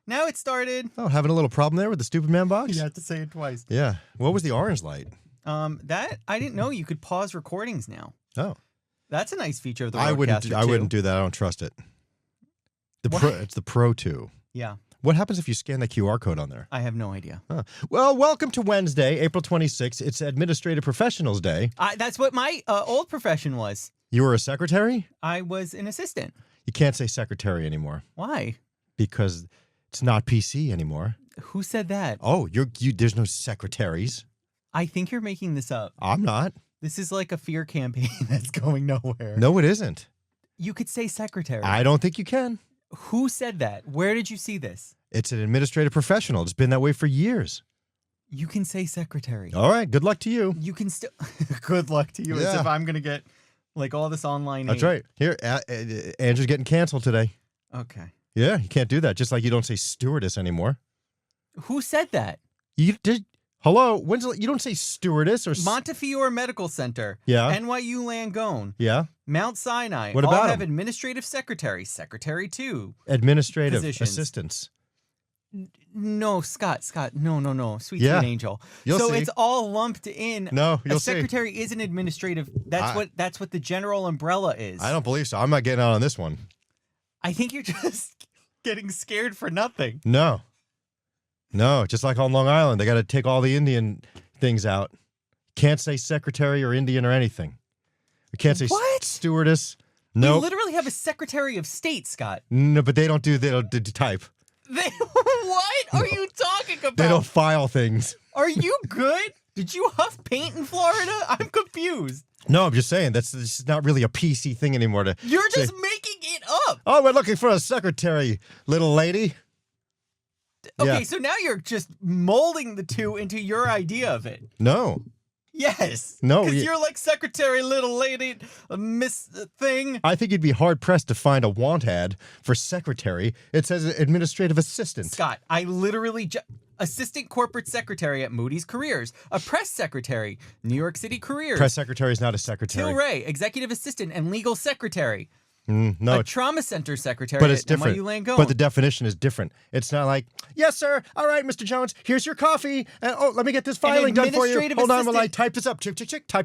Now it started. Oh, having a little problem there with the stupid man box? You have to say it twice. Yeah. What was the orange light? That I didn't know you could pause recordings now. Oh. That's a nice feature of the I wouldn't do that. I don't trust it. It's the Pro 2. Yeah. What happens if you scan the QR code on there? I have no idea. Huh. Well, welcome to Wednesday, April 26th. It's Administrative Professionals Day. That's what my old profession was. You were a secretary? I was an assistant. You can't say secretary anymore. Why? Because it's not PC anymore. Who said that? Oh, there's no secretaries. I think you're making this up. I'm not. This is like a fear campaign that's going nowhere. No, it isn't. You could say secretary. I don't think you can. Who said that? Where did you see this? It's an administrative professional. It's been that way for years. You can say secretary. All right. Good luck to you. You can still. Good luck to you. Yeah. As if I'm going to get like all this online That's aid. right. Here, Andrew's getting canceled today. Okay. Yeah, you can't do that. Just like you don't say stewardess anymore. Who said that? You did. Hello. You don't say stewardess or Montefiore Medical Center. Yeah. NYU Langone. Yeah. Mount Sinai. What all about have them? administrative secretary. Secretary 2. Administrative Positions. assistants. No, Scott. No. Sweet angel. You'll see. It's all lumped in. No, you'll see. A secretary is an administrative. That's what the general umbrella is. I don't believe so. I'm not getting out on this one. I think you're just getting scared for nothing. No, just like on Long Island, they got to take all the Indian things out. Can't say secretary or Indian or anything. We can't say stewardess. No, We literally have a Secretary of State, Scott. No, but they don't do type. What are you talking about? They don't file things. Are you good? Did you huff paint in Florida? I'm confused. No, I'm just saying this is not really a PC thing anymore. You're just making it up. Oh, we're looking for a secretary, little lady. Okay, Yeah. so now you're just molding the two into your idea of it. No. Yes. No, because you're like secretary, little lady, miss thing. I think you'd be hard-pressed to find a want ad for secretary. It says administrative assistant. Scott, I literally assistant corporate secretary at Moody's Careers, a press secretary, New York City Careers. Press secretary is not a secretary. Tilray, executive assistant and legal secretary. No, a trauma center secretary but it's at different. NYU Langone. But the definition is different. It's not like, yes, sir. All right, Mr. Jones, here's your coffee. And let me get this filing done for you. Hold on while I type this up. Tick, tick, tick. Type.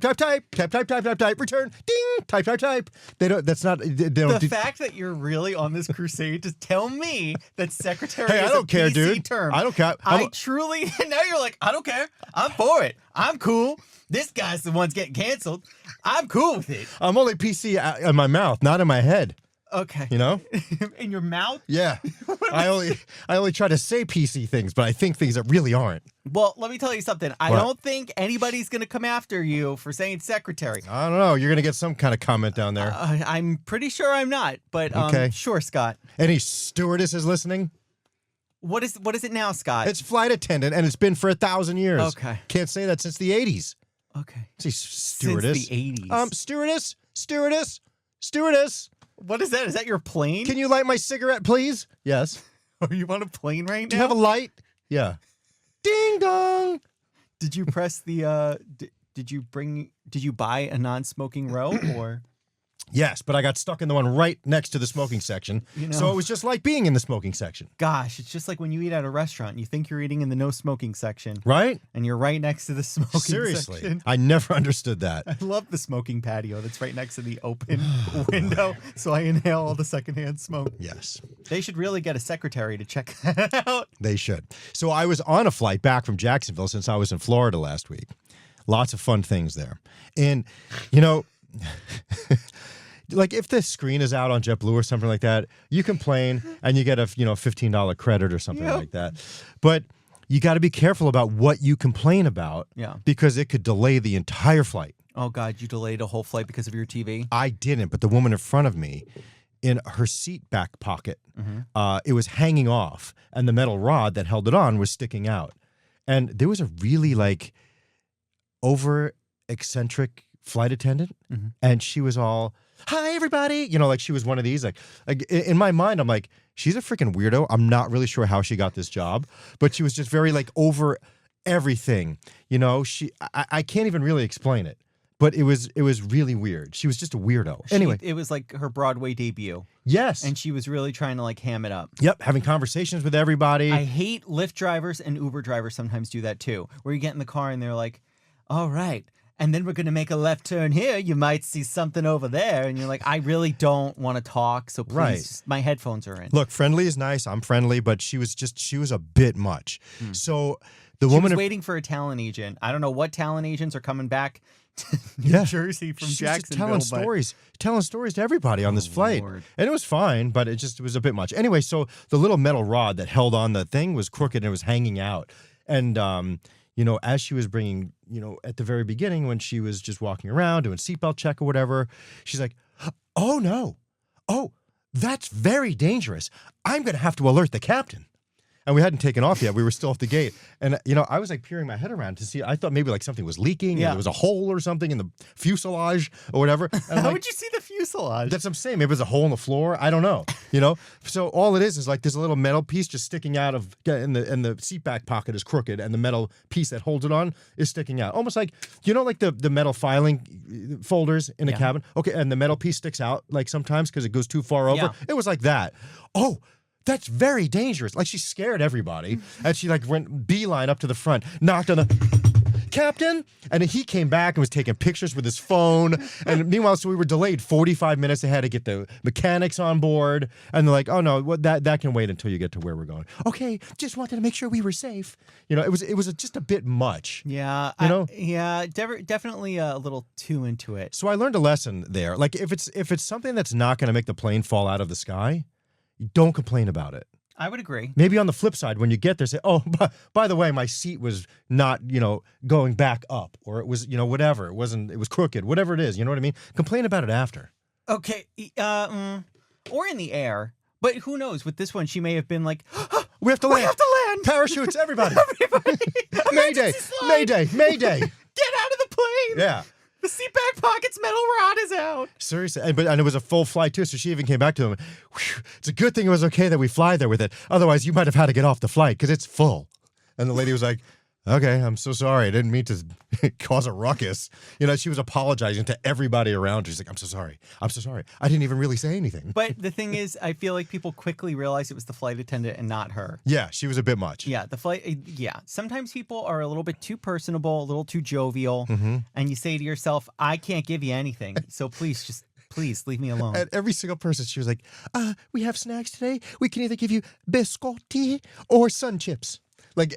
Return. Ding. Type. They don't. That's not. They don't. The fact that you're really on this crusade to tell me that secretary Hey, is I don't a care, PC dude. term. I don't care. I truly. Now you're like, I don't care. I'm for it. I'm cool. This guy's the one's getting canceled. I'm cool with it. I'm only PC in my mouth, not in my head. Okay. You know? In your mouth? Yeah. I only try to say PC things, but I think things that really aren't. Well, let me tell you something. I don't think anybody's going to come after you for saying secretary. I don't know. You're going to get some kind of comment down there. I'm pretty sure I'm not, but Okay. Sure, Scott. Any stewardesses listening? What is it now, Scott? It's flight attendant, and it's been for 1,000 years. Okay. Can't say that since the 80s. Okay. See, stewardess. Since the 80s. Stewardess. What is that? Is that your plane? Can you light my cigarette, please? Yes. Are you on a plane right now? Do you have a light? Yeah. Ding dong. Did you press the did you buy a non-smoking row or? Yes, but I got stuck in the one right next to the smoking section. So it was just like being in the smoking section. Gosh, it's just like when you eat at a restaurant and you think you're eating in the no smoking section. Right? And you're right next to the smoking Seriously. section. I never understood that. I love the smoking patio that's right next to the open window, so I inhale all the secondhand smoke. Yes. They should really get a secretary to check that out. They should. So I was on a flight back from Jacksonville since I was in Florida last week. Lots of fun things there. And, like if the screen is out on JetBlue or something like that, you complain and you get a $15 credit or something like that. But you got to be careful about what you complain about, because it could delay the entire flight. Oh God, you delayed a whole flight because of your TV? I didn't, but the woman in front of me, in her seat back pocket, it was hanging off, and the metal rod that held it on was sticking out. And there was a really over eccentric flight attendant, and she was all, hi everybody, like she was one of these. Like in my mind, I'm like, she's a freaking weirdo. I'm not really sure how she got this job, but she was just very over everything. I can't even really explain it, but it was really weird. She was just a weirdo. Anyway, it was like her Broadway debut. Yes. And she was really trying to like ham it up. Yep, having conversations with everybody. I hate Lyft drivers and Uber drivers sometimes do that too, where you get in the car and they're like, all right, and then we're going to make a left turn here. You might see something over there. And you're like, I really don't want to talk, so please, my headphones are in. Look, friendly is nice. I'm friendly, but she was a bit much. So the woman was waiting for a talent agent. I don't know what talent agents are coming back to New Jersey from Jacksonville. Telling stories to everybody on this flight. Lord. And it was fine, but it was a bit much. Anyway, so the little metal rod that held on the thing was crooked and it was hanging out. And, as she was bringing, at the very beginning when she was just walking around doing seatbelt check or whatever, she's like, oh, no. Oh, that's very dangerous. I'm going to have to alert the captain. And we hadn't taken off yet. We were still off the gate. And, I was like peering my head around to see. I thought maybe like something was leaking. Yeah. And there was a hole or something in the fuselage or whatever. And How would you see the fuselage? That's what I'm saying. Maybe there's a hole in the floor. I don't know. So all it is like there's a little metal piece just sticking out of, and the seat back pocket is crooked and the metal piece that holds it on is sticking out. Almost like, like the metal filing folders in a cabin? Okay. And the metal piece sticks out like sometimes because it goes too far over. Yeah. It was like that. Oh, that's very dangerous. Like she scared everybody. And she like went beeline up to the front, knocked on the captain. And he came back and was taking pictures with his phone. And meanwhile, so we were delayed 45 minutes. They had to get the mechanics on board. And they're like, oh no, that can wait until you get to where we're going. Okay, just wanted to make sure we were safe. It was just a bit much. Yeah. Definitely a little too into it. So I learned a lesson there. Like if it's something that's not going to make the plane fall out of the sky, don't complain about it. I would agree. Maybe on the flip side, when you get there, say, oh, by the way, my seat was not, going back up, or it was, whatever. It was crooked, whatever it is. You know what I mean? Complain about it after. Okay. Or in the air. But who knows? With this one, she may have been like, we have to land. We have to land. Parachutes, everybody. Everybody. Mayday. Mayday. Mayday. Get out of the plane. Yeah. The seat back pocket's metal rod is out. Seriously. And it was a full flight, too, so she even came back to him. It's a good thing it was okay that we fly there with it. Otherwise, you might have had to get off the flight because it's full. And the lady was like, okay, I'm so sorry. I didn't mean to cause a ruckus. She was apologizing to everybody around her. She's like, I'm so sorry. I'm so sorry. I didn't even really say anything. But the thing is, I feel like people quickly realized it was the flight attendant and not her. Yeah, she was a bit much. Yeah, sometimes people are a little bit too personable, a little too jovial, and you say to yourself, I can't give you anything, so please leave me alone. And every single person, she was like, we have snacks today. We can either give you biscotti or sun chips.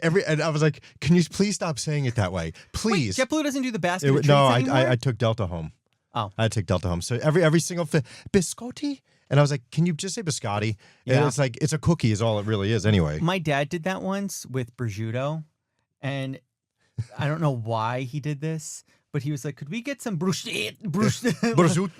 And I was like, can you please stop saying it that way? Please. Wait, JetBlue doesn't do the basket of treats anymore? I took Delta home. Oh. I had to take Delta home. So every single biscotti? And I was like, can you just say biscotti? And it's like, it's a cookie is all it really is anyway. My dad did that once with prosciutto. And I don't know why he did this, but he was like, could we get some prosciutto?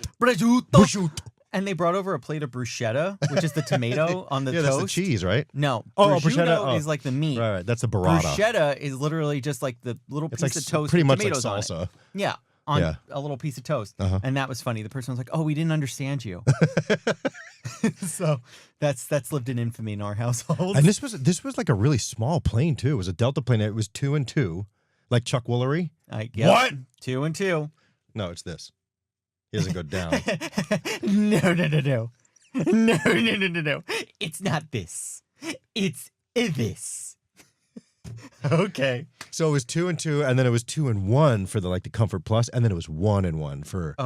And they brought over a plate of bruschetta, which is the tomato on the toast. That's the cheese, right? No. Bruschetta is like the meat. Right. That's the burrata. Bruschetta is literally just like the little piece of toast pretty with much like tomatoes salsa. on it. Yeah. On a little piece of toast. And that was funny. The person was like, oh, we didn't understand you. So that's lived in infamy in our household. And this was like a really small plane, too. It was a Delta plane. It was 2 and 2, like Chuck Woolery. What? 2 and 2. No, it's this. He doesn't go down. No. No. It's not this. It's this. Okay. So it was 2 and 2, and then it was 2 and 1 for the Comfort Plus, and then it was 1 and 1 for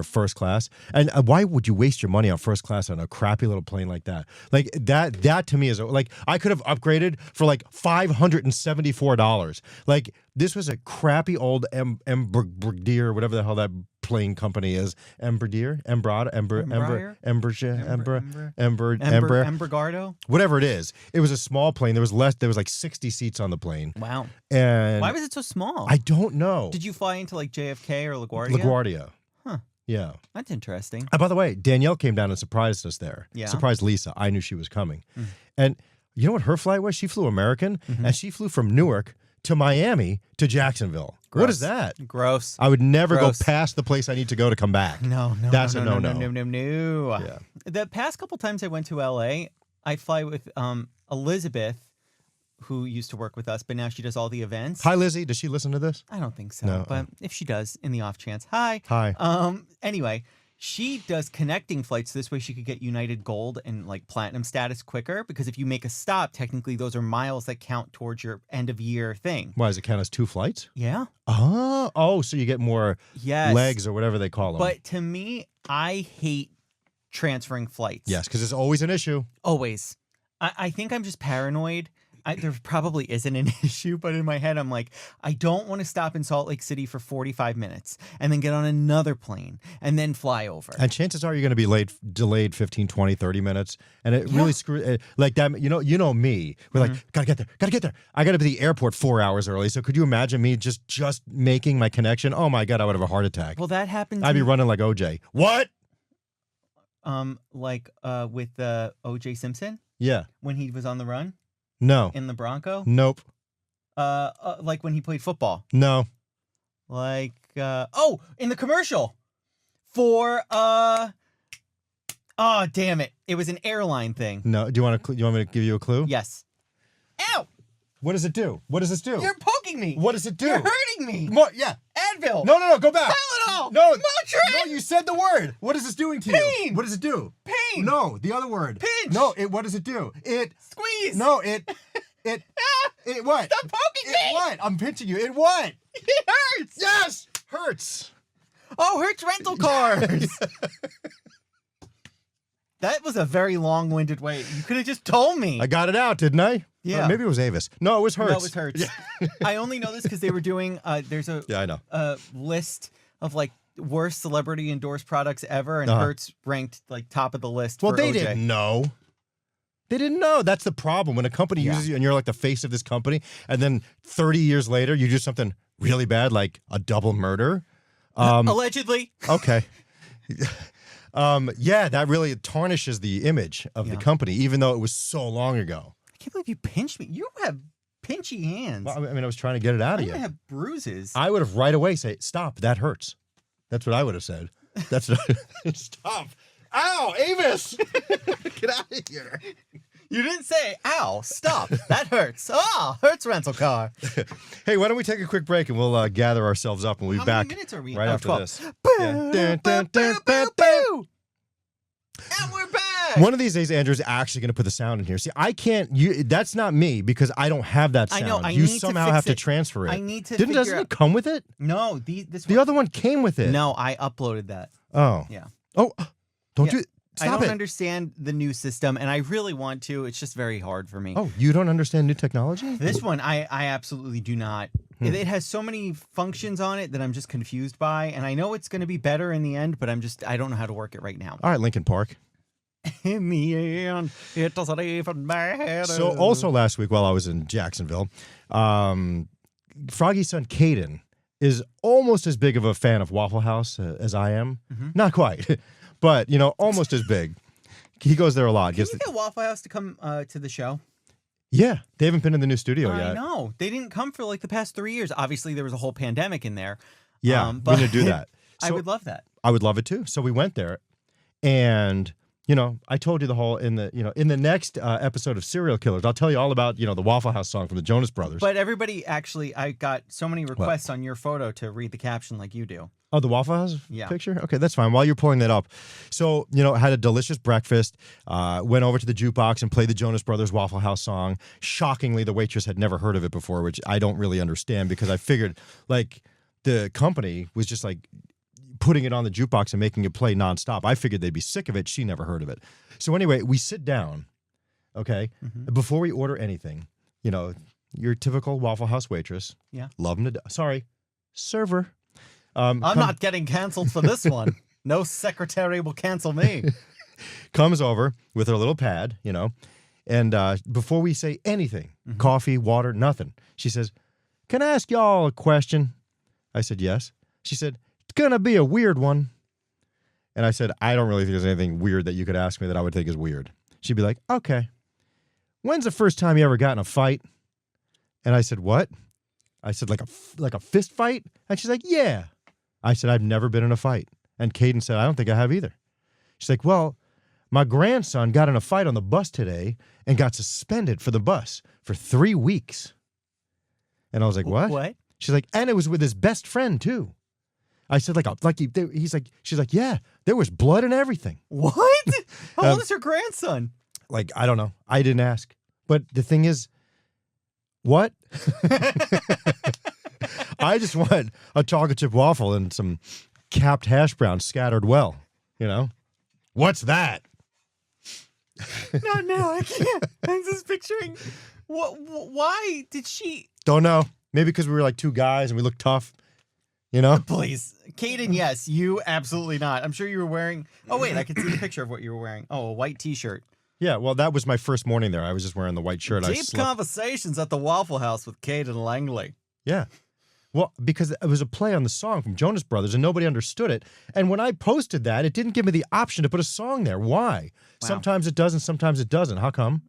first class. And why would you waste your money on first class on a crappy little plane like that? Like that to me is like I could have upgraded for like $574. Like this was a crappy old Embraer, whatever the hell that plane company is. Embraer, Embraer, whatever it is. It was a small plane. There was like 60 seats on the plane. Wow. And why was it so small? I don't know. Did you fly into like JFK or LaGuardia? LaGuardia. Huh. Yeah. That's interesting. By the way, Danielle came down and surprised us there. Yeah. Surprised Lisa. I knew she was coming. And you know what her flight was? She flew American, and she flew from Newark to Miami to Jacksonville. Gross. What is that? Gross. I would never go past the place I need to go to come back. No. That's a no. No. Yeah. The past couple times I went to LA, I fly with Elizabeth who used to work with us, but now she does all the events. Hi, Lizzie. Does she listen to this? I don't think so, No. but if she does, in the off chance, hi. Hi. Anyway, she does connecting flights. This way she could get United Gold and like platinum status quicker, because if you make a stop, technically those are miles that count towards your end of year thing. Why does it count as 2 flights? Yeah. Oh, so you get more legs or whatever they call them. But to me, I hate transferring flights. Yes, because it's always an issue. Always. I think I'm just paranoid. There probably isn't an issue, but in my head, I'm like, I don't want to stop in Salt Lake City for 45 minutes and then get on another plane and then fly over. And chances are you're going to be delayed 15, 20, 30 minutes. And it really screws, like that, you know me. We're like, gotta get there. I got to be at the airport 4 hours early. So could you imagine me just making my connection? Oh my God, I would have a heart attack. Well, that happens. I'd be running like OJ. What? With O.J. Simpson? Yeah. When he was on the run? No. In the Bronco? Nope. Like when he played football? No. Like, in the commercial for, oh, damn it. It was an airline thing. No. Do you want me to give you a clue? Yes. Ow! What does it do? What does this do? You're poking me. What does it do? You're hurting me. Yeah. Advil. No, go back. Tylenol. No. Motrin. No, you said the word. What is this doing to you? Pain. What does it do? Pain. No, the other word. Pinch. No, what does it do? Squeeze. No, it what? Stop poking me. What? I'm pinching you. It what? It hurts. Yes, Hertz. Oh, Hertz rental cars. That was a very long-winded way. You could have just told me. I got it out, didn't I? Yeah. Maybe it was Avis. No, it was Hertz. No, it was Hertz. Yeah. I only know this because they were doing, there's a I know. List of like worst celebrity endorsed products ever, and Hertz ranked like top of the list. Well, for they OJ. didn't know. They didn't know. That's the problem. When a company uses you and you're like the face of this company, and then 30 years later you do something really bad like a double murder. Allegedly. Okay. Yeah, that really tarnishes the image of the company, even though it was so long ago. I can't believe you pinched me. You have pinchy hands. Well, I mean, I was trying to get it out of you. I have bruises. I would have right away say, "Stop! That hurts." That's what I would have said. That's what stop. Ow, Avis! Get out of here. You didn't say, ow, stop. That hurts. Hertz rental car. Hey, why don't we take a quick break and we'll gather ourselves up and we'll be back many minutes are we? right after 12. this. Boo, Yeah. boo, boo, boo, boo. And we're back. One of these days, Andrew's actually going to put the sound in here. See, I can't. That's not me because I don't have that sound. I know. You somehow have to transfer it. I need to Doesn't it come with it? No. The other one came with it. No, I uploaded that. Oh. Yeah. Oh, don't Yeah. you. Stop I don't it. understand the new system, and I really want to. It's just very hard for me. Oh, you don't understand new technology? This one, I absolutely do not. It has so many functions on it that I'm just confused by, and I know it's going to be better in the end, but I don't know how to work it right now. All right, Lincoln Park. In the end, it doesn't even matter. So also last week while I was in Jacksonville, Froggy's son Caden is almost as big of a fan of Waffle House as I am. Not quite, but almost as big. He goes there a lot. Can you get Waffle House to come to the show? Yeah, they haven't been in the new studio yet. I know. They didn't come for like the past 3 years. Obviously, there was a whole pandemic in there. Yeah, but we're going to do that. I would love that. I would love it too. So we went there, and I told you the whole in the next episode of Serial Killers, I'll tell you all about the Waffle House song from the Jonas Brothers. But everybody actually, I got so many requests on your photo to read the caption like you do. Oh, the Waffle House Yeah. picture? Okay, that's fine. While you're pulling that up. So, had a delicious breakfast, went over to the jukebox and played the Jonas Brothers Waffle House song. Shockingly, the waitress had never heard of it before, which I don't really understand because I figured, like, the company was just, like, putting it on the jukebox and making it play nonstop. I figured they'd be sick of it. She never heard of it. So anyway, we sit down, okay, before we order anything, your typical Waffle House waitress. Yeah. Love them to death. Sorry, server. I'm not getting canceled for this one. No secretary will cancel me. Comes over with her little pad, and before we say anything, coffee, water, nothing, she says, "Can I ask y'all a question?" I said, "Yes." She said, "It's going to be a weird one." And I said, "I don't really think there's anything weird that you could ask me that I would think is weird." She'd be like, "Okay. When's the first time you ever got in a fight?" And I said, "What?" I said, like a fist fight? And she's like, "Yeah." I said, "I've never been in a fight." And Caden said, "I don't think I have either." She's like, "Well, my grandson got in a fight on the bus today and got suspended for the bus for 3 weeks. And I was like, what? What? She's like, and it was with his best friend too. I said, she's like, yeah, there was blood and everything. What? How old is her grandson? Like, I don't know. I didn't ask. But the thing is, what? I just want a chocolate chip waffle and some capped hash browns scattered well, you know? What's that? Not now. I can't. I'm just picturing. Why did she? Don't know. Maybe because we were like two guys and we looked tough, you know? Please. Caden, yes. You, absolutely not. I'm sure you were wearing. Oh, wait. I can see the picture of what you were wearing. Oh, a white T-shirt. Yeah, well, that was my first morning there. I was just wearing the white shirt. Deep conversations at the Waffle House with Caden Langley. Yeah. Well, because it was a play on the song from Jonas Brothers and nobody understood it. And when I posted that, it didn't give me the option to put a song there. Why? Wow. Sometimes it does and sometimes it doesn't. How come?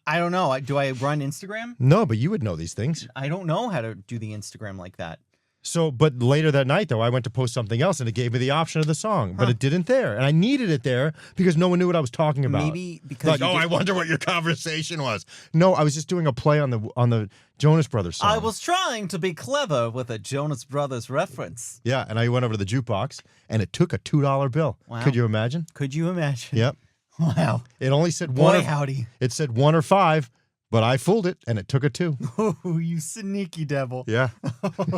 I don't know. Do I run Instagram? No, but you would know these things. I don't know how to do the Instagram like that. So, but later that night, though, I went to post something else and it gave me the option of the song, but it didn't there. And I needed it there because no one knew what I was talking about. Maybe because I wonder what your conversation was. No, I was just doing a play on the Jonas Brothers song. I was trying to be clever with a Jonas Brothers reference. Yeah, and I went over to the jukebox and it took a $2 bill. Wow. Could you imagine? Could you imagine? Yep. Wow. It only said Boy, one. Howdy. It said 1 or 5. But I fooled it, and it took a 2. Oh, you sneaky devil. Yeah.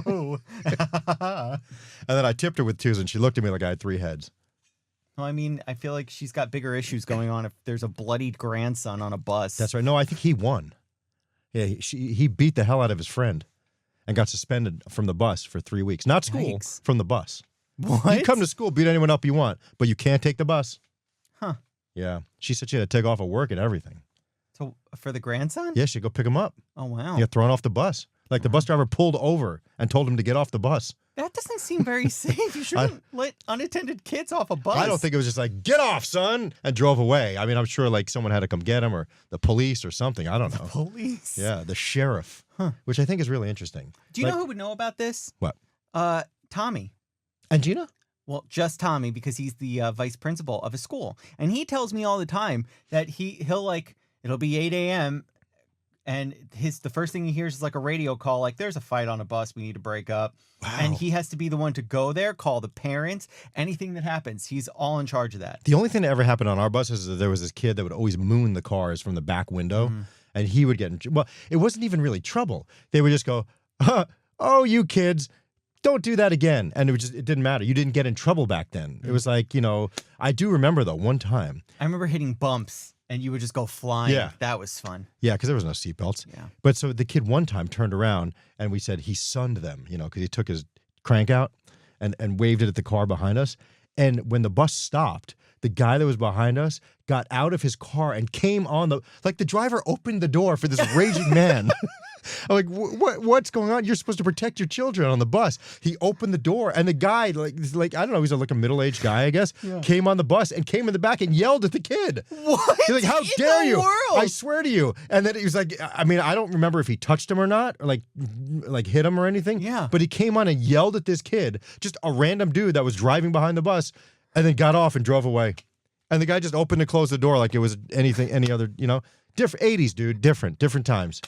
Oh. And then I tipped her with 2s, and she looked at me like I had 3 heads. Well, I mean, I feel like she's got bigger issues going on if there's a bloodied grandson on a bus. That's right. No, I think he won. Yeah, he beat the hell out of his friend and got suspended from the bus for 3 weeks. Not school, from the bus. What? You come to school, beat anyone up you want, but you can't take the bus. Huh. Yeah. She said she had to take off of work and everything. So for the grandson? Yeah, she'd go pick him up. Oh, wow. He got thrown off the bus. Like the bus driver pulled over and told him to get off the bus. That doesn't seem very safe. You shouldn't let unattended kids off a bus. I don't think it was just like, get off, son, and drove away. I mean, I'm sure like someone had to come get him or the police or something. I don't know. The police? Yeah, the sheriff, which I think is really interesting. Do you know who would know about this? What? Tommy. And Gina? Well, just Tommy, because he's the vice principal of a school. And he tells me all the time that he'll like, it'll be 8 a.m. and the first thing he hears is like a radio call, like there's a fight on a bus, we need to break up. Wow. And he has to be the one to go there, call the parents, anything that happens. He's all in charge of that. The only thing that ever happened on our bus is that there was this kid that would always moon the cars from the back window, and he would get in well, it wasn't even really trouble. They would just go, oh, you kids, don't do that again. And it didn't matter. You didn't get in trouble back then. It was like, I do remember though, one time. I remember hitting bumps. And you would just go flying. Yeah. That was fun. Yeah, because there was no seatbelts. Yeah. But so the kid one time turned around and we said he sunned them, because he took his crank out and waved it at the car behind us. And when the bus stopped, the guy that was behind us got out of his car and came on the driver opened the door for this raging man. I'm like, what's going on? You're supposed to protect your children on the bus. He opened the door, and the guy, like I don't know, he's like a middle-aged guy, I guess, came on the bus and came in the back and yelled at the kid. What? He's like, how dare you? World? I swear to you. And then he was like, I mean, I don't remember if he touched him or not, or like hit him or anything. Yeah. But he came on and yelled at this kid, just a random dude that was driving behind the bus, and then got off and drove away. And the guy just opened and closed the door like it was any other, different 80s, dude, different times.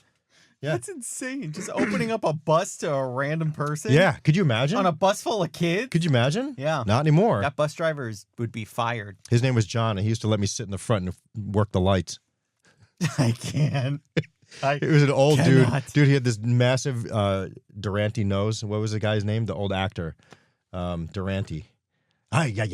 Yeah. That's insane. Just opening up a bus to a random person. Yeah. Could you imagine? On a bus full of kids? Could you imagine? Yeah. Not anymore. That bus driver would be fired. His name was John, and he used to let me sit in the front and work the lights. I can't. It was an old cannot. dude. He had this massive Durante nose. What was the guy's name? The old actor. Durante. Yeah.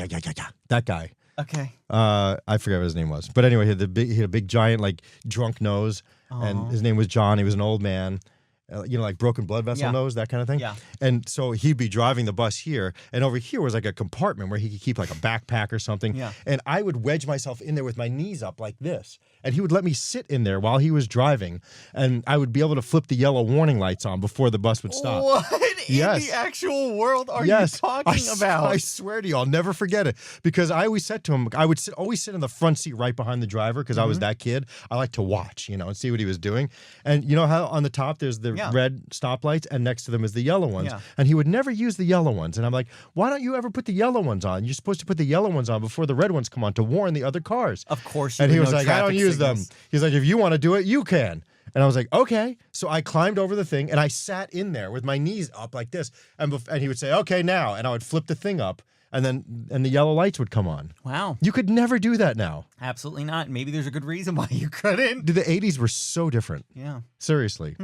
That guy. Okay. I forget what his name was. But anyway, he had a big giant, like, drunk nose. And his name was John. He was an old man, like broken blood vessel nose, that kind of thing. Yeah. And so he'd be driving the bus here, and over here was like a compartment where he could keep like a backpack or something. Yeah. And I would wedge myself in there with my knees up like this, and he would let me sit in there while he was driving, and I would be able to flip the yellow warning lights on before the bus would stop. What in the actual world are you talking about? I swear to you, I'll never forget it. Because I always said to him, I would always sit in the front seat right behind the driver because I was that kid. I like to watch, and see what he was doing. And you know how on the top there's the red stoplights and next to them is the yellow ones. Yeah. And he would never use the yellow ones. And I'm like, why don't you ever put the yellow ones on? You're supposed to put the yellow ones on before the red ones come on to warn the other cars. Of course. And he was like, I don't use them. He's like, if you want to do it, you can. And I was like, okay. So I climbed over the thing and I sat in there with my knees up like this. And he would say, okay, now. And I would flip the thing up and the yellow lights would come on. Wow. You could never do that now. Absolutely not. Maybe there's a good reason why you couldn't. Dude, the 80s were so different. Yeah. Seriously.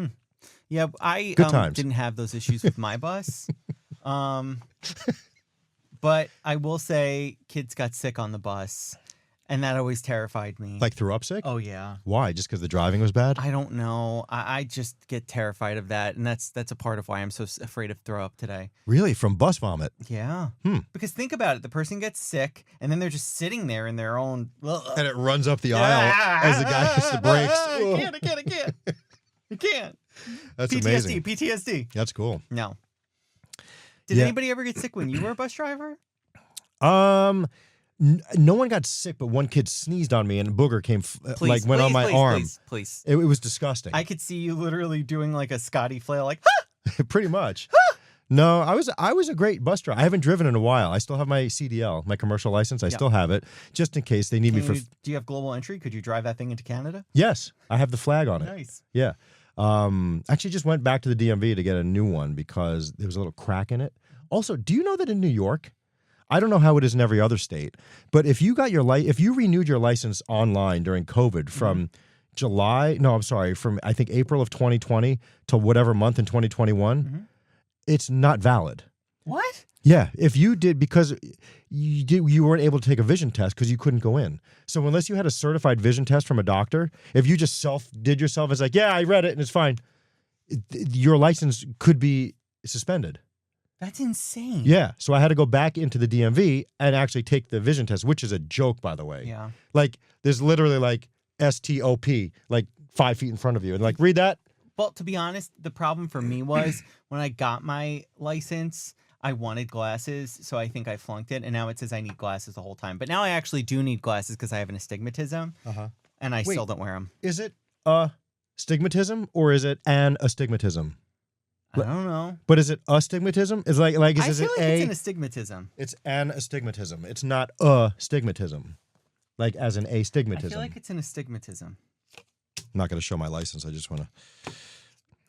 Yeah, I didn't have those issues with my bus. But I will say kids got sick on the bus. And that always terrified me. Like threw up sick? Oh, yeah. Why? Just because the driving was bad? I don't know. I just get terrified of that. And that's a part of why I'm so afraid of throw up today. Really? From bus vomit? Yeah. Because think about it. The person gets sick, and then they're just sitting there in their own... And it runs up the aisle as the guy hits the brakes. I can't. You can't. That's PTSD, amazing. PTSD. That's cool. No. Did anybody ever get sick when you were a bus driver? No one got sick, but one kid sneezed on me and a booger came, went on my arm. Please. It was disgusting. I could see you literally doing like a Scotty flail, like, Pretty much. No, I was a great bus driver. I haven't driven in a while. I still have my CDL, my commercial license. I still have it, just in case they need me for... Do you have global entry? Could you drive that thing into Canada? Yes, I have the flag on it. Nice. Yeah. Actually just went back to the DMV to get a new one because there was a little crack in it. Also, do you know that in New York, I don't know how it is in every other state, but if you got if you renewed your license online during COVID from from I think April of 2020 to whatever month in 2021, it's not valid. What? Yeah, if you did, because you weren't able to take a vision test because you couldn't go in. So unless you had a certified vision test from a doctor, if you just did yourself, it's like, yeah, I read it and it's fine, your license could be suspended. That's insane. Yeah, so I had to go back into the DMV and actually take the vision test, which is a joke, by the way. Yeah. Like, there's literally like STOP, like 5 feet in front of you. And like, read that. Well, to be honest, the problem for me was when I got my license, I wanted glasses, so I think I flunked it. And now it says I need glasses the whole time. But now I actually do need glasses because I have an astigmatism. And I still don't wear them. Is it stigmatism or is it an astigmatism? I don't know. But is it astigmatism? Is like I feel like it's an astigmatism. It's an astigmatism. It's not a stigmatism. Like as an astigmatism. I feel like it's an astigmatism. I'm not going to show my license. I just want to.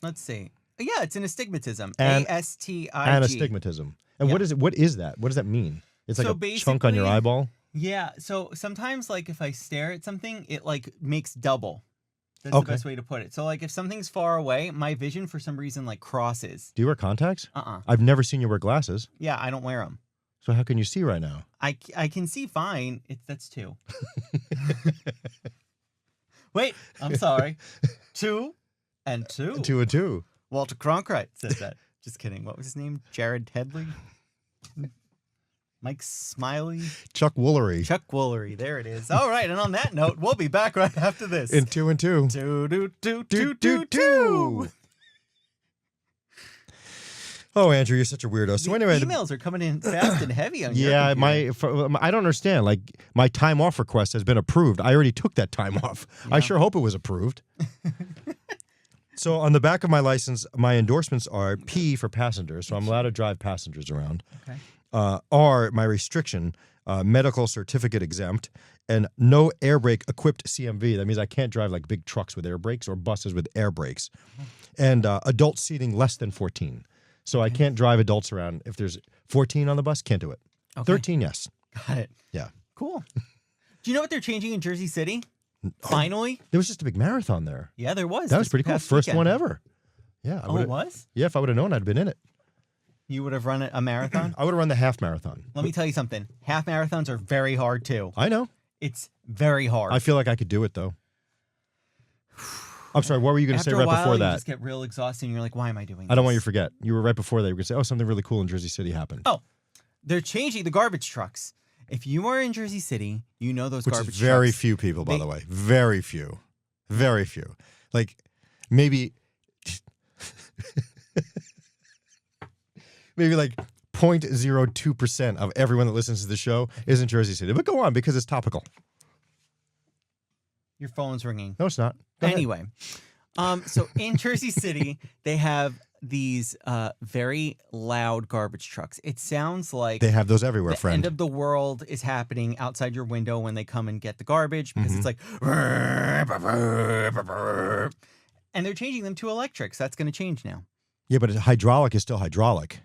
Let's see. Yeah, it's an astigmatism. An ASTIG. An astigmatism. And what is it? What is that? What does that mean? It's like a chunk on your eyeball? Yeah. So sometimes, like, if I stare at something, it like makes double. That's the best way to put it. So, like, if something's far away, my vision for some reason like crosses. Do you wear contacts? I've never seen you wear glasses. Yeah, I don't wear them. So how can you see right now? I can see fine. That's 2. Wait, I'm sorry. 2 and 2. 2 and 2. Walter Cronkite said that. Just kidding. What was his name? Jared Headley? Mike Smiley? Chuck Woolery. Chuck Woolery. There it is. All right. And on that note, we'll be back right after this. In 2 and 2. 2. Oh, Andrew, you're such a weirdo. So anyway, emails are coming in fast and heavy on your computer. I don't understand. Like, my time off request has been approved. I already took that time off. Yeah. I sure hope it was approved. So on the back of my license, my endorsements are P for passengers, so I'm allowed to drive passengers around. Okay. R, my restriction, medical certificate exempt, and no air brake equipped CMV. That means I can't drive like big trucks with air brakes or buses with air brakes. And adult seating less than 14. So I can't drive adults around. If there's 14 on the bus, can't do it. Okay. 13, yes. Got it. Yeah. Cool. Do you know what they're changing in Jersey City? Finally? There was just a big marathon there. Yeah, there was. That was pretty cool. First one ever. Yeah. It was? Yeah, if I would have known, I'd have been in it. You would have run a marathon? I would have run the half marathon. Let me tell you something. Half marathons are very hard, too. I know. It's very hard. I feel like I could do it, though. I'm sorry, what were you going to say right before that? You just get real exhausted and you're like, why am I doing this? I don't want you to forget. You were right before that. You were going to say, oh, something really cool in Jersey City happened. Oh, they're changing the garbage trucks. If you are in Jersey City, you know those garbage trucks. Very few people, by the way. Very few. Very few. Like, maybe... maybe like 0.02% of everyone that listens to the show is in Jersey City. But go on, because it's topical. Your phone's ringing. No, it's not. Go ahead. Anyway, so in Jersey City, they have these very loud garbage trucks. It sounds like They have those everywhere, the friend. end of the world is happening outside your window when they come and get the garbage, because it's like, and they're changing them to electric. So that's going to change now. Yeah, but hydraulic is still hydraulic.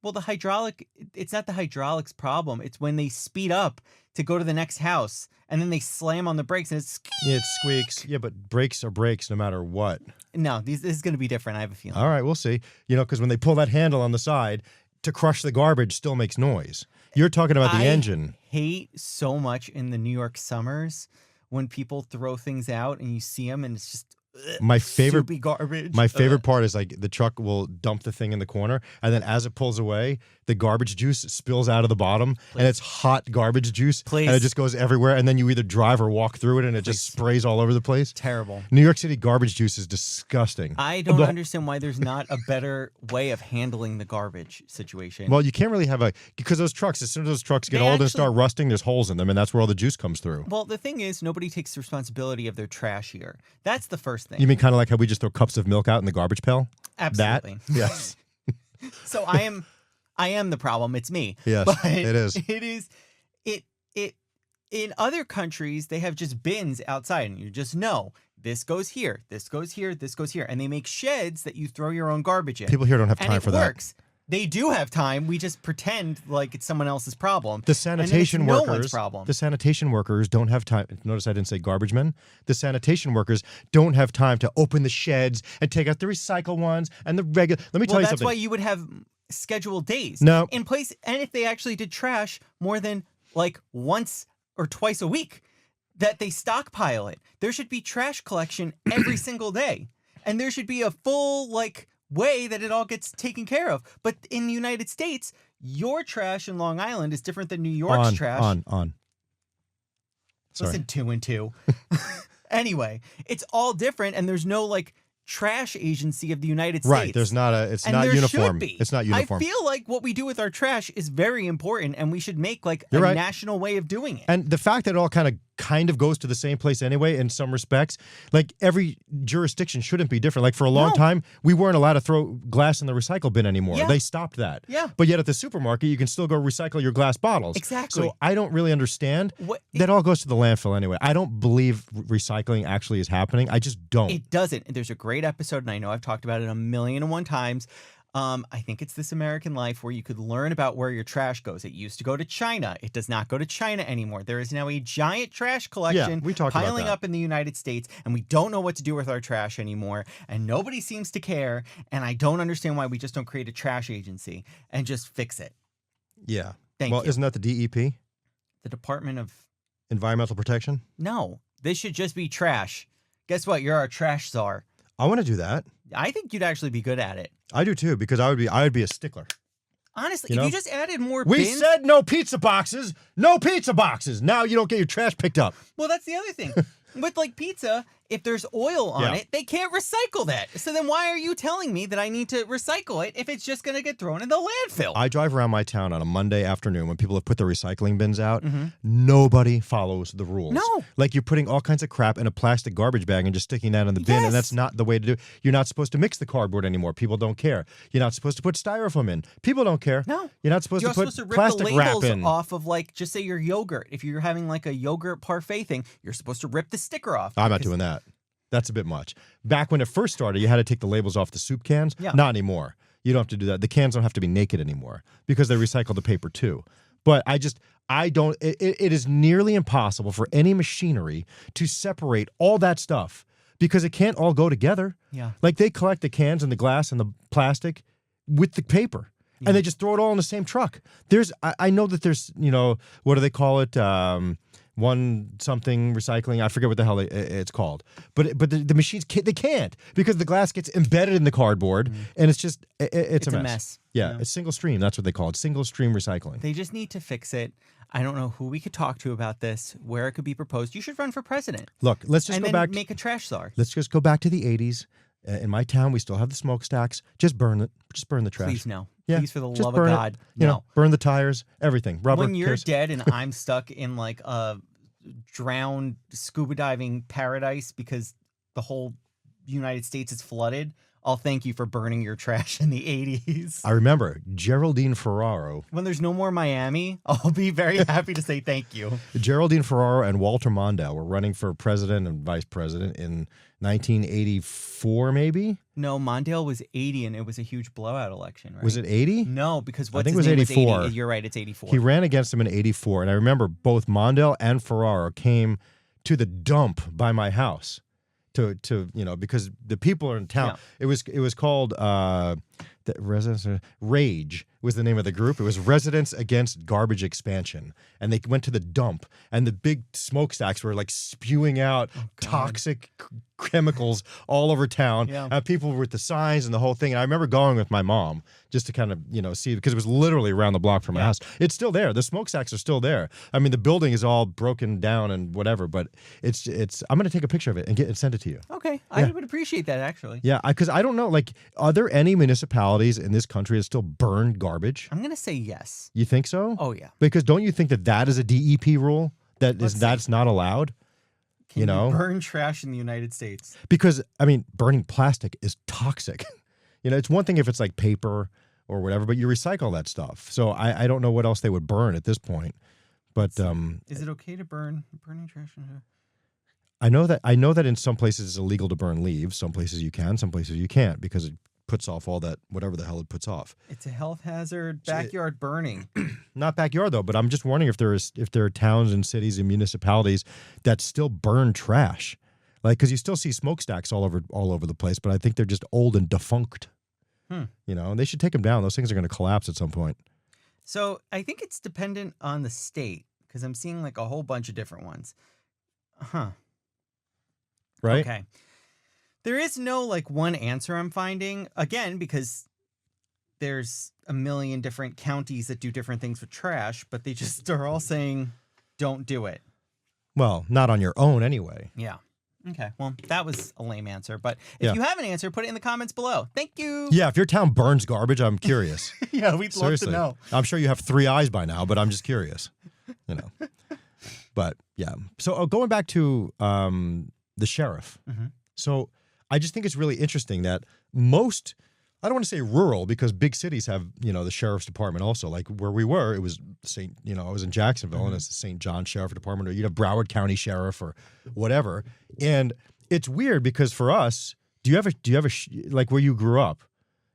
Well, the hydraulic, it's not the hydraulic's problem. It's when they speed up to go to the next house and then they slam on the brakes and it's... Yeah, it squeaks. Yeah, but brakes are brakes no matter what. No, this is going to be different. I have a feeling. All right, we'll see. You know, because when they pull that handle on the side, to crush the garbage still makes noise. You're talking about the engine. I hate so much in the New York summers when people throw things out and you see them and it's just... My favorite soupy garbage. My favorite part is like the truck will dump the thing in the corner, and then as it pulls away, the garbage juice spills out of the bottom, and it's hot garbage juice, and it just goes everywhere. And then you either drive or walk through it, and it just sprays all over the place. Terrible. New York City garbage juice is disgusting. I don't understand why there's not a better way of handling the garbage situation. Well, you can't really have because those trucks, as soon as those trucks get old and start rusting, there's holes in them, and that's where all the juice comes through. Well, the thing is, nobody takes responsibility of their trash here. That's the first thing. You mean kind of like how we just throw cups of milk out in the garbage pail? Absolutely. That? Yes. So I am the problem. It's me. Yes, but it is. It in other countries, they have just bins outside and you just know this goes here, this goes here, this goes here. And they make sheds that you throw your own garbage in. People here don't have time for that. And it works. They do have time. We just pretend like it's someone else's problem. The sanitation workers, no one's problem. The sanitation workers don't have time. Notice I didn't say garbage men. The sanitation workers don't have time to open the sheds and take out the recycle ones and the regular. Let me tell you something. That's why you would have scheduled days. No. In place, and if they actually did trash more than like once or twice a week, that they stockpile it. There should be trash collection every single day, and there should be a full way that it all gets taken care of. But in the United States, your trash in Long Island is different than New York's trash. Sorry. Listen, 2 and 2. Anyway, it's all different, and there's no trash agency of the United States. Right. There's not a. It's and not there uniform. Should be. It's not uniform. I feel like what we do with our trash is very important, and we should make You're right. national way of doing it. And the fact that it all kind of goes to the same place anyway in some respects, like every jurisdiction shouldn't be different. Like for a long time, we weren't allowed to throw glass in the recycle bin anymore. Yeah. They stopped that. Yeah. But yet at the supermarket, you can still go recycle your glass bottles. Exactly. So I don't really understand. That all goes to the landfill anyway. I don't believe recycling actually is happening. I just don't. It doesn't. There's a great episode, and I know I've talked about it 1,000,001 times. I think it's This American Life, where you could learn about where your trash goes. It used to go to China. It does not go to China anymore. There is now a giant trash collection piling up in the United States, and we don't know what to do with our trash anymore, and nobody seems to care, and I don't understand why we just don't create a trash agency and just fix it. Yeah. Thank you. Isn't that the DEP? The Department of... Environmental Protection? No. This should just be trash. Guess what? You're our trash czar. I want to do that. I think you'd actually be good at it. I do too, because I would be a stickler. Honestly, if you just added more We bins... said no pizza boxes. No pizza boxes. Now you don't get your trash picked up. Well, that's the other thing. With pizza, if there's oil on it, they can't recycle that. So then why are you telling me that I need to recycle it if it's just going to get thrown in the landfill? I drive around my town on a Monday afternoon when people have put their recycling bins out. Nobody follows the rules. No. Like you're putting all kinds of crap in a plastic garbage bag and just sticking that in the bin, and that's not the way to do it. You're not supposed to mix the cardboard anymore. People don't care. You're not supposed to put styrofoam in. People don't care. No. You're not supposed to put rip plastic the wrap labels in. off of just say your yogurt. If you're having a yogurt parfait thing, you're supposed to rip the sticker off. I'm not doing that. That's a bit much. Back when it first started, you had to take the labels off the soup cans. Yeah. Not anymore. You don't have to do that. The cans don't have to be naked anymore because they recycle the paper too. But I don't, it is nearly impossible for any machinery to separate all that stuff because it can't all go together. Yeah. Like they collect the cans and the glass and the plastic with the paper. Yeah. And they just throw it all in the same truck. I know that there's, what do they call it? One something recycling. I forget what the hell it's called. But the machines they can't because the glass gets embedded in the cardboard and it's just it's a mess. Yeah, it's single stream. That's what they call it. Single stream recycling. They just need to fix it. I don't know who we could talk to about this, where it could be proposed. You should run for president. Look, let's just go back. Make a trash czar. Let's just go back to the 80s. In my town, we still have the smokestacks. Just burn it. Just burn the trash. Please no. Yeah, Please, for the just love burn of it. God, You no. know, burn the tires, everything. Rubber. When you're cares. dead and I'm stuck in like a drowned scuba diving paradise because the whole United States is flooded, I'll thank you for burning your trash in the 80s. I remember Geraldine Ferraro. When there's no more Miami, I'll be very happy to say thank you. Geraldine Ferraro and Walter Mondale were running for president and vice president in 1984, maybe? No, Mondale was 80 and it was a huge blowout election, right? Was it 80? No, because I what's think his it name was 84. 80. You're right, it's 84. He ran against him in 84, and I remember both Mondale and Ferraro came to the dump by my house to because the people are in town. Yeah. It was called the Residents Rage was the name of the group. It was Residents Against Garbage Expansion, and they went to the dump, and the big smokestacks were like spewing out toxic chemicals all over town. Yeah. And people were with the signs and the whole thing. And I remember going with my mom just to kind of see, because it was literally around the block from my house. It's still there. The smokestacks are still there. I mean, the building is all broken down and whatever, but it's. I'm going to take a picture of it and send it to you. Okay, I would appreciate that actually. Yeah, because I don't know. Like, are there any municipalities in this country that still burn garbage? I'm gonna say yes. You think so? Oh yeah. Because don't you think that is a DEP rule that's not allowed? Can you burn trash in the United States? Because I mean, burning plastic is toxic. It's one thing if it's like paper or whatever, but you recycle that stuff. So I don't know what else they would burn at this point. But is it okay to burning trash in here? I know that in some places it's illegal to burn leaves. Some places you can, some places you can't, because it puts off all that, whatever the hell it puts off. It's a health hazard, backyard burning. Not backyard though, but I'm just wondering if there are towns and cities and municipalities that still burn trash, like, because you still see smokestacks all over the place, but I think they're just old and defunct. And they should take them down. Those things are going to collapse at some point. So I think it's dependent on the state, because I'm seeing like a whole bunch of different ones. Right? Okay. There is no like one answer I'm finding, again, because there's a million different counties that do different things with trash, but they just are all saying, don't do it. Well, not on your own anyway. Yeah. Okay. Well, that was a lame answer, but if you have an answer, put it in the comments below. Thank you. Yeah, if your town burns garbage, I'm curious. Yeah, we'd Seriously. love to know. I'm sure you have 3 eyes by now, but I'm just curious. But yeah. So going back to the sheriff. Mm-hmm. So I just think it's really interesting that most, I don't want to say rural, because big cities have, the sheriff's department also. Like where we were, it was I was in Jacksonville, and it's the St. John Sheriff Department, or you'd have Broward County Sheriff or whatever. And it's weird because for us, do you have like where you grew up,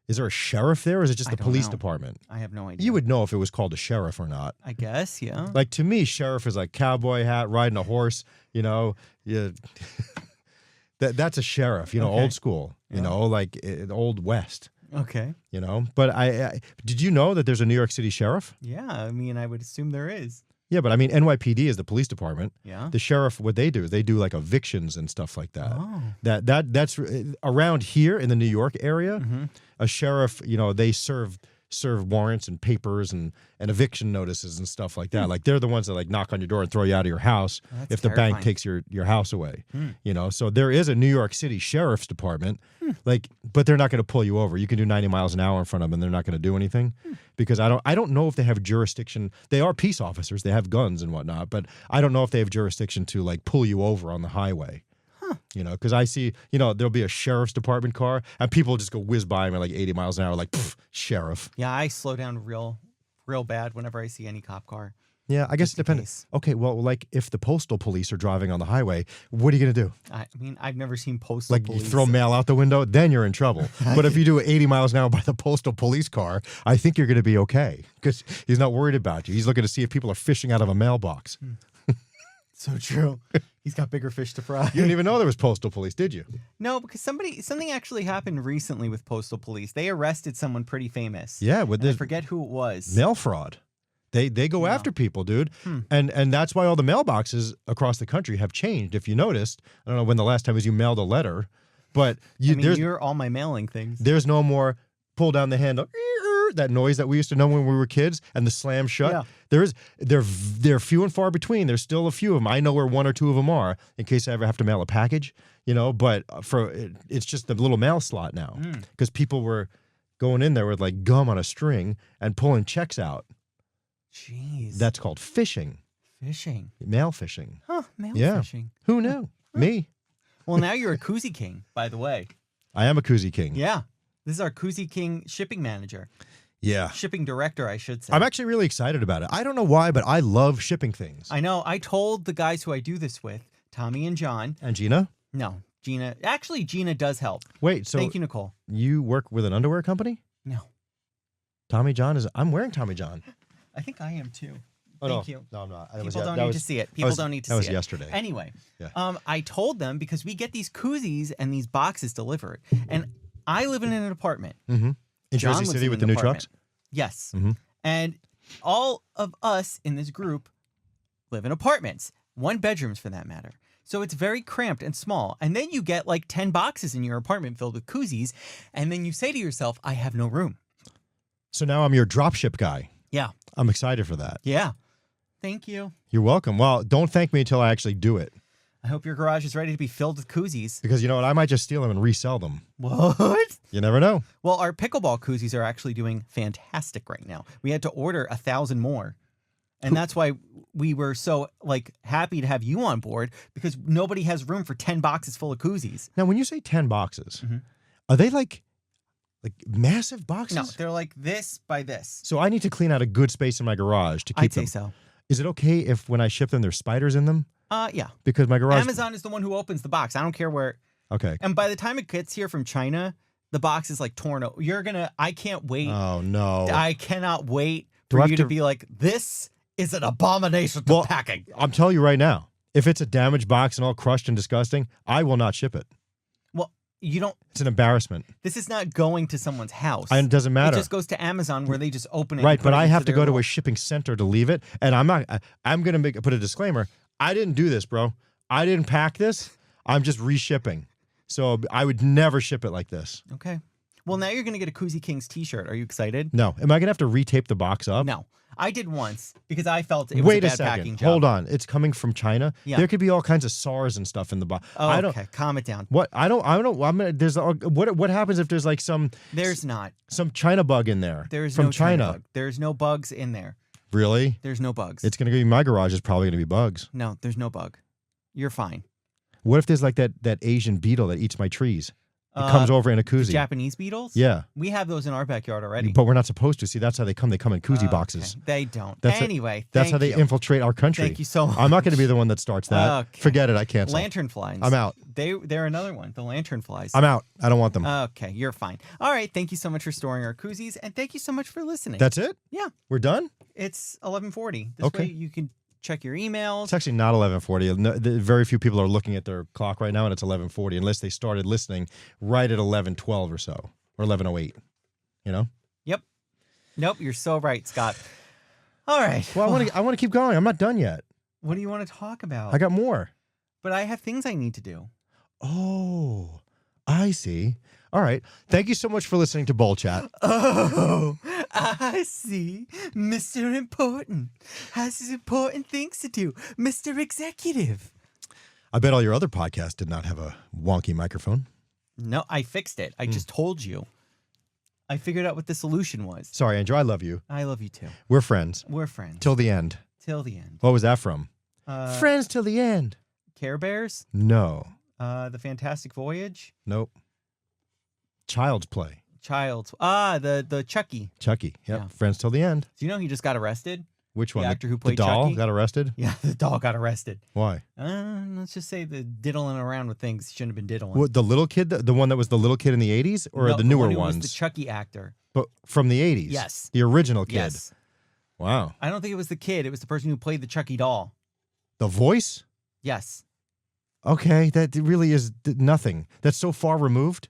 is there a sheriff there, or is it just the police department? I have no idea. You would know if it was called a sheriff or not. I guess, yeah. Like, to me, sheriff is like cowboy hat, riding a horse, That's a sheriff, Okay. old school, like old West, Okay. But I did you know that there's a New York City sheriff? Yeah, I mean, I would assume there is. Yeah, but I mean, NYPD is the police department. Yeah. The sheriff, what they do is they do like evictions and stuff like that. Oh. That's around here in the New York area. Mm-hmm. A sheriff, they serve warrants and papers and eviction notices and stuff like that. Like, they're the ones that like knock on your door and throw you out of your house That's if the bank terrifying. takes your house away. So there is a New York City sheriff's department, but they're not going to pull you over. You can do 90 miles an hour in front of them and they're not going to do anything, because I don't know if they have jurisdiction. They are peace officers. They have guns and whatnot, but I don't know if they have jurisdiction to like pull you over on the highway. Because I see, there'll be a sheriff's department car and people just go whiz by them at like 80 miles an hour, like, sheriff. Yeah, I slow down real bad whenever I see any cop car. Yeah, I guess it depends. case. Okay, well, like if the postal police are driving on the highway, what are you going to do? I mean, I've never seen postal Like, police. you throw mail out the window, then you're in trouble. But if you do 80 miles an hour by the postal police car, I think you're going to be okay, because he's not worried about you. He's looking to see if people are fishing out of a mailbox. So true. He's got bigger fish to fry. You didn't even know there was postal police, did you? No, because something actually happened recently with postal police. They arrested someone pretty famous. Yeah, with And I this forget who it was. mail fraud. They go Yeah. after people, dude. And that's why all the mailboxes across the country have changed. If you noticed, I don't know when the last time was you mailed a letter, but you're all my mailing things. there's no more pull down the handle, that noise that we used to know when we were kids, and the slam shut. Yeah. They're few and far between. There's still a few of them. I know where 1 or 2 of them are in case I ever have to mail a package, but it's just the little mail slot now, because people were going in there with like gum on a string and pulling checks out. Jeez. That's called fishing. Fishing. Mail fishing. Huh, mail Yeah. fishing. Who knew? Me. Well, now you're a Koozie King, by the way. I am a Koozie King. Yeah. This is our Koozie King shipping manager. Yeah. Shipping director, I should say. I'm actually really excited about it. I don't know why, but I love shipping things. I know. I told the guys who I do this with, Tommy and John. And Gina? No, Gina. Actually, Gina does help. Wait, so Thank you, Nicole. you work with an underwear company? No. Tommy John is. I'm wearing Tommy John. I think I am too. Oh, Thank no. you. No, I'm not. People don't need to see it. People don't need to see it. That was yesterday. Anyway, Yeah. I told them because we get these koozies and these boxes delivered, and I live in an apartment. Mm-hmm. In John Jersey lives City in with an the new apartment. trucks? Yes. Mhm. And all of us in this group live in apartments, one bedrooms for that matter. So it's very cramped and small. And then you get like 10 boxes in your apartment filled with koozies. And then you say to yourself, I have no room. So now I'm your dropship guy. Yeah. I'm excited for that. Yeah. Thank you. You're welcome. Well, don't thank me until I actually do it. I hope your garage is ready to be filled with koozies. Because you know what? I might just steal them and resell them. What? You never know. Well, our pickleball koozies are actually doing fantastic right now. We had to order 1,000 more. And that's why we were so like happy to have you on board, because nobody has room for 10 boxes full of koozies. Now, when you say 10 boxes, Mhm. are they like massive boxes? No, they're like this by this. So I need to clean out a good space in my garage to keep I'd say them. so. Is it okay if when I ship them, there's spiders in them? Yeah. Because my garage. Amazon is the one who opens the box. I don't care where. Okay. And by the time it gets here from China, the box is like torn. I can't wait. Oh no. I cannot wait Do for I you have to to- be like, this is an abomination to Well, packing. I'm telling you right now, if it's a damaged box and all crushed and disgusting, I will not ship it. Well, you don't. It's an embarrassment. This is not going to someone's house. And it doesn't matter. It just goes to Amazon where they just open it. Right, and put but it I into have to their go to little- a shipping center to leave it, and I'm going to put a disclaimer. I didn't do this, bro. I didn't pack this. I'm just reshipping. So I would never ship it like this. Okay. Well, now you're going to get a Koozie Kings t-shirt. Are you excited? No. Am I going to have to retape the box up? No. I did once because I felt it was Wait a a bad second. packing job. Hold on. It's coming from China. Yeah. There could be all kinds of SARS and stuff in the box. Oh, I don't. okay. Calm it down. What I don't. There's what happens if there's like some There's not. China bug in there? There's from no China. bug. There's no bugs in there. Really? There's no bugs. It's going to be my garage. Is probably going to be bugs. No, there's no bug. You're fine. What if there's like that Asian beetle that eats my trees? It comes over in a koozie. Japanese beetles? Yeah. We have those in our backyard already. But we're not supposed to. See, that's how they come. They come in koozie Okay. boxes. They don't. That's Anyway, That's how thank they you. infiltrate our country. Thank you so much. I'm not going to be the one that starts that. Okay. Forget it. I cancel. Lanternflies. I'm out. They're another one. The lanternflies. I'm out. I don't want them. Okay, you're fine. All right, thank you so much for storing our koozies, and thank you so much for listening. That's it? Yeah. We're done? It's 11:40. This Okay. way you can check your emails. It's actually not 11:40. Very few people are looking at their clock right now, and it's 11:40, unless they started listening right at 11:12 or so, or 11:08. You know? Yep. Nope, you're so right, Scott. All right. Well, I want to keep going. I'm not done yet. What do you want to talk about? I got more. But I have things I need to do. Oh, I see. All right. Thank you so much for listening to Bowl Chat. Oh, I see. Mr. Important has his important things to do. Mr. Executive. I bet all your other podcasts did not have a wonky microphone. No, I fixed it. I just told you. I figured out what the solution was. Sorry, Andrew. I love you. I love you too. We're friends. We're friends. Till the end. Till the end. What was that from? Uh, Friends till the end. Care Bears? No. The Fantastic Voyage? Nope. Child's Play. Child's. The Chucky. Chucky. Yep. Yeah. Friends till the end. Do you know he just got arrested? Which The one? actor who the played doll Chucky? got arrested? Yeah, the dog got arrested. Why? Let's just say the diddling around with things he shouldn't have been diddling. What, the little kid, the one that was the little kid in the 80s, or No, the newer one who ones? was the Chucky actor. But from the 80s? Yes. The original kid? Yes. Wow. I don't think it was the kid. It was the person who played the Chucky doll. The voice? Yes. Okay, that really is nothing. That's so far removed.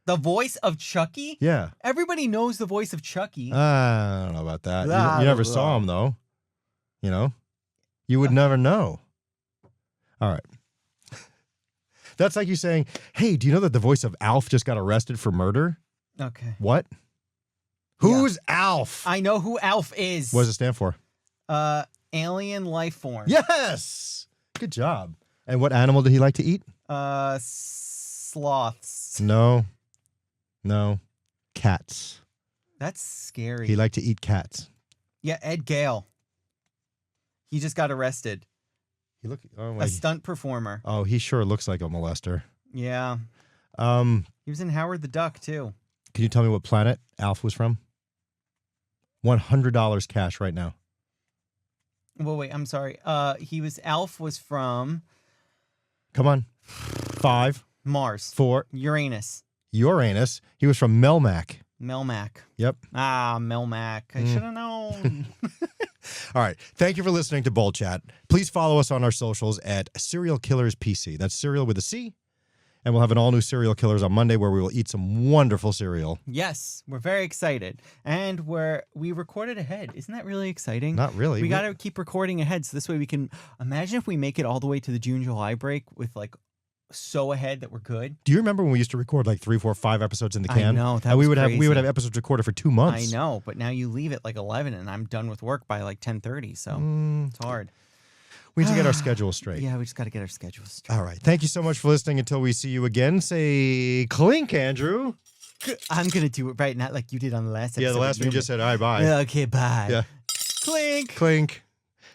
The voice of Chucky? Yeah. Everybody knows the voice of Chucky. I don't know about that. Blah, You never blah, saw blah. him, though. You know? You would never know. All right. That's like you saying, hey, do you know that the voice of Alf just got arrested for murder? Okay. What? Who's Alf? I know who Alf is. What does it stand for? Alien life form. Yes! Good job. And what animal did he like to eat? Sloths. No. Cats. That's scary. He liked to eat cats. Yeah, Ed Gale. He just got arrested. A stunt performer. Oh, he sure looks like a molester. Yeah. He was in Howard the Duck, too. Can you tell me what planet Alf was from? $100 cash right now. Well, wait, I'm sorry. Alf was from Come on. 5, Mars. 4, Uranus. Uranus. He was from Melmac. Melmac. Yep. Melmac. I should have known. All right. Thank you for listening to Bull Chat. Please follow us on our socials at Serial Killers PC. That's cereal with a C. And we'll have an all-new Serial Killers on Monday where we will eat some wonderful cereal. Yes, we're very excited. And we recorded ahead. Isn't that really exciting? Not really. We got to keep recording ahead so this way we can... Imagine if we make it all the way to the June-July break with like so ahead that we're good. Do you remember when we used to record like 3, 4, 5 episodes in the can? I know. And we would have episodes recorded for 2 months. I know, but now you leave at like 11 and I'm done with work by like 10:30, so it's hard. We need to get our schedule straight. Yeah, we just got to get our schedule straight. All right. Thank you so much for listening. Until we see you again, say clink, Andrew. I'm going to do it right now like you did on the last episode. Yeah, the last one you just said, all right, bye. Yeah, okay, bye. Yeah. Clink. Clink.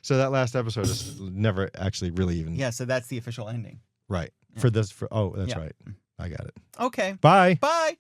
So that last episode is never actually really even. Yeah, so that's the official ending. Right. Yeah. That's right. I got it. Okay. Bye. Bye.